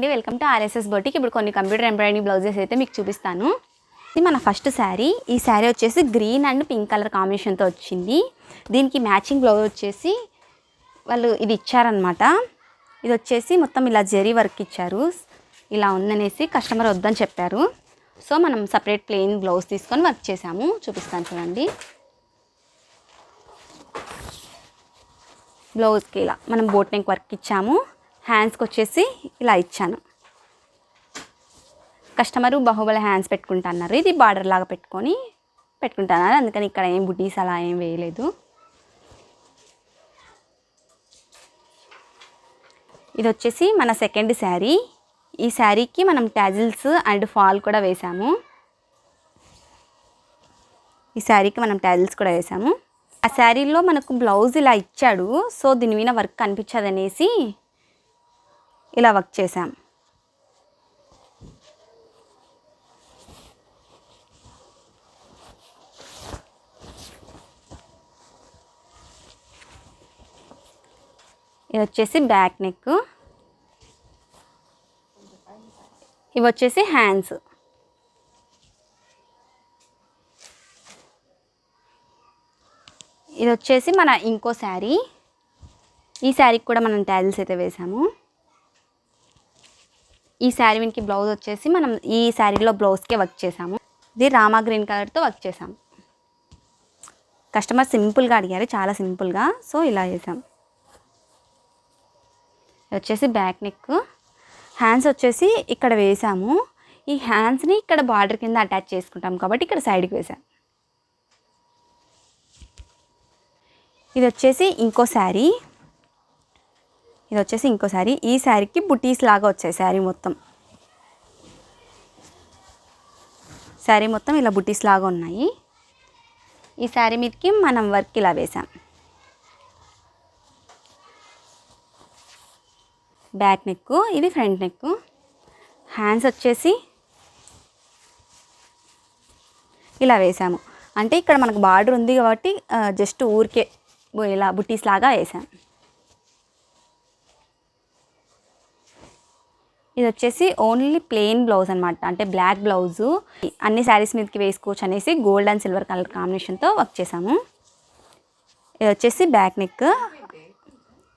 అండి, welcome to RSS boutique. ఇప్పుడు కొన్ని కంప్యూటర్ ఎంబ్రాయిడరీ బ్లౌజెస్ అయితే మీకు చూపిస్తాను. ఇది మన ఫస్ట్ శారీ. ఈ శారీ వచ్చేసి గ్రీన్ అండ్ పింక్ కలర్ కాంబినేషన్తో వచ్చింది. దీనికి మ్యాచింగ్ బ్లౌజ్ వచ్చేసి వాళ్ళు ఇది ఇచ్చారనమాట. ఇది వచ్చేసి మొత్తం ఇలా జరీ వర్క్ ఇచ్చారు. ఇలా ఉందనేసి కస్టమర్ వద్దని చెప్పారు. సో మనం సపరేట్ ప్లెయిన్ బ్లౌజ్ తీసుకొని వర్క్ చేసాము. చూపిస్తాను చూడండి. బ్లౌజ్కి ఇలా మనం బోట్ నెక్ వర్క్ ఇచ్చాము. హ్యాండ్స్కి వచ్చేసి ఇలా ఇచ్చాను. కస్టమరు బాహుబలి హ్యాండ్స్ పెట్టుకుంటున్నారు. ఇది బార్డర్ లాగా పెట్టుకుంటున్నారు. అందుకని ఇక్కడ ఏం బుటీస్ అలా ఏం వేయలేదు. ఇది వచ్చేసి మన సెకండ్ శారీ. ఈ శారీకి మనం టాజిల్స్ అండ్ ఫాల్ కూడా వేసాము. ఆ శారీలో మనకు బ్లౌజ్ ఇలా ఇచ్చాడు. సో దీని మీద వర్క్ కనిపించదనేసి ఇలా వర్క్ చేసాం. ఇది వచ్చేసి బ్యాక్ నెక్, ఇవి వచ్చేసి హ్యాండ్స్. ఇది వచ్చేసి మన ఇంకో శారీ. ఈ శారీకి కూడా మనం టాజిల్స్ అయితే వేసాము. ఈ శారీ వీనికి బ్లౌజ్ వచ్చేసి మనం ఈ శారీలో బ్లౌజ్కే వర్క్ చేసాము. ఇది రామా గ్రీన్ కలర్తో వర్క్ చేసాము. కస్టమర్ సింపుల్గా అడిగారు, చాలా సింపుల్గా. సో ఇలా చేసాం. ఇది వచ్చేసి బ్యాక్ నెక్. హ్యాండ్స్ వచ్చేసి ఇక్కడ వేసాము. ఈ హ్యాండ్స్ని ఇక్కడ బార్డర్ కింద అటాచ్ చేసుకుంటాం కాబట్టి ఇక్కడ సైడ్కి వేసాం. ఇది వచ్చేసి ఇంకో శారీ. ఈ శారీకి బుటీస్ లాగా వచ్చాయి. శారీ మొత్తం ఇలా బుటీస్ లాగా ఉన్నాయి. ఈ శారీ మీదకి మనం వర్క్ ఇలా వేసాం. బ్యాక్ నెక్, ఇది ఫ్రంట్ నెక్. హ్యాండ్స్ వచ్చేసి ఇలా వేసాము. అంటే ఇక్కడ మనకు బార్డర్ ఉంది కాబట్టి జస్ట్ ఊరికే ఇలా బుటీస్ లాగా వేసాం. ఇది వచ్చేసి ఓన్లీ ప్లెయిన్ బ్లౌజ్ అనమాట. అంటే బ్లాక్ బ్లౌజు అన్ని శారీస్ మీదకి వేసుకోవచ్చు అనేసి గోల్డ్ అండ్ సిల్వర్ కలర్ కాంబినేషన్తో వర్క్ చేసాము. ఇది వచ్చేసి బ్యాక్ నెక్,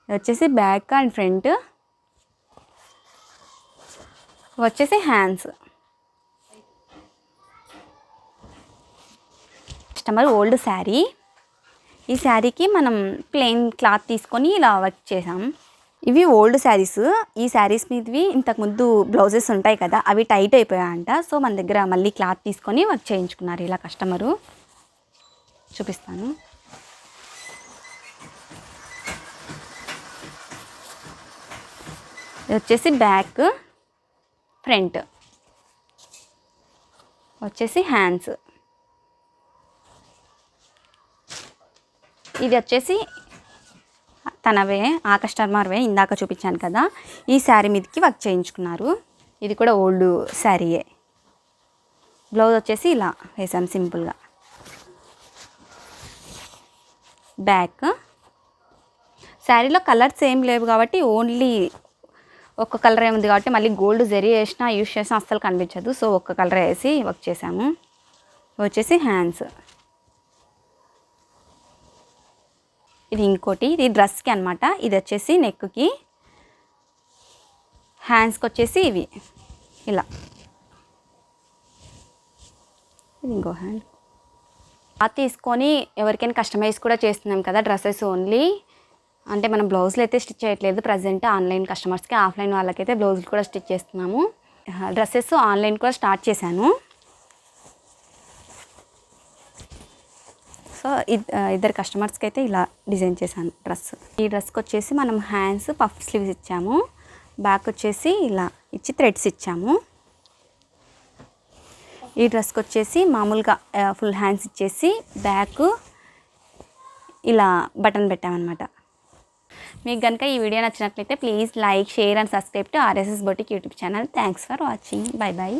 ఇది వచ్చేసి బ్యాక్ అండ్ ఫ్రంట్, వచ్చేసి హ్యాండ్స్. Customer old sari. ఈ శారీకి మనం ప్లెయిన్ క్లాత్ తీసుకొని ఇలా వర్క్ చేసాం. ఇవి ఓల్డ్ శారీస్. ఈ శారీస్ మీదవి ఇంతకుముందు బ్లౌజెస్ ఉంటాయి కదా, అవి టైట్ అయిపోయాయంట. సో మన దగ్గర మళ్ళీ క్లాత్ తీసుకొని వర్క్ చేయించుకున్నారు ఇలా కస్టమరు. చూపిస్తాను. ఇది వచ్చేసి బ్యాక్, ఫ్రంట్, వచ్చేసి హ్యాండ్స్. ఇది వచ్చేసి తనవే, ఆ కస్టమర్వే ఇందాక చూపించాను కదా, ఈ శారీ మీదకి వర్క్ చేయించుకున్నారు. ఇది కూడా ఓల్డ్ శారీయే. బ్లౌజ్ వచ్చేసి ఇలా వేసాం సింపుల్గా. బ్యాక్ శారీలో కలర్స్ ఏం లేవు కాబట్టి ఓన్లీ ఒక్క కలర్ ఏముంది కాబట్టి మళ్ళీ గోల్డ్ జరీ వేసినా యూజ్ చేసినా అస్సలు కనిపించదు. సో ఒక్క కలర్ వేసి వర్క్ చేసాము. వచ్చేసి హ్యాండ్స్. ఇది ఇంకోటి, ఇది డ్రెస్కి అనమాట. ఇది వచ్చేసి నెక్కి, హ్యాండ్స్కి వచ్చేసి ఇవి ఇలా. ఇది ఇంకో హ్యాండ్. తీసుకొని ఎవరికైనా కస్టమైజ్ కూడా చేస్తున్నాం కదా డ్రెస్సెస్ ఓన్లీ. అంటే మనం బ్లౌజులు అయితే స్టిచ్ చేయట్లేదు ప్రజెంట్. ఆన్లైన్ కస్టమర్స్కి, ఆఫ్లైన్ వాళ్ళకైతే బ్లౌజులు కూడా స్టిచ్ చేస్తున్నాము. డ్రెస్సెస్ ఆన్లైన్ కూడా స్టార్ట్ చేశాను. సో ఇద్దరు కస్టమర్స్కి అయితే ఇలా డిజైన్ చేశాను డ్రెస్. ఈ డ్రెస్కి వచ్చేసి మనం హ్యాండ్స్ పఫ్ స్లీవ్స్ ఇచ్చాము. బ్యాక్ వచ్చేసి ఇలా ఇచ్చి థ్రెడ్స్ ఇచ్చాము. ఈ డ్రెస్కి వచ్చేసి మామూలుగా ఫుల్ హ్యాండ్స్ ఇచ్చేసి బ్యాక్ ఇలా బటన్ పెట్టామన్నమాట. మీకు కనుక ఈ వీడియో నచ్చినట్లయితే please like, share and subscribe to RSS boutique YouTube channel. Thanks for watching. Bye bye.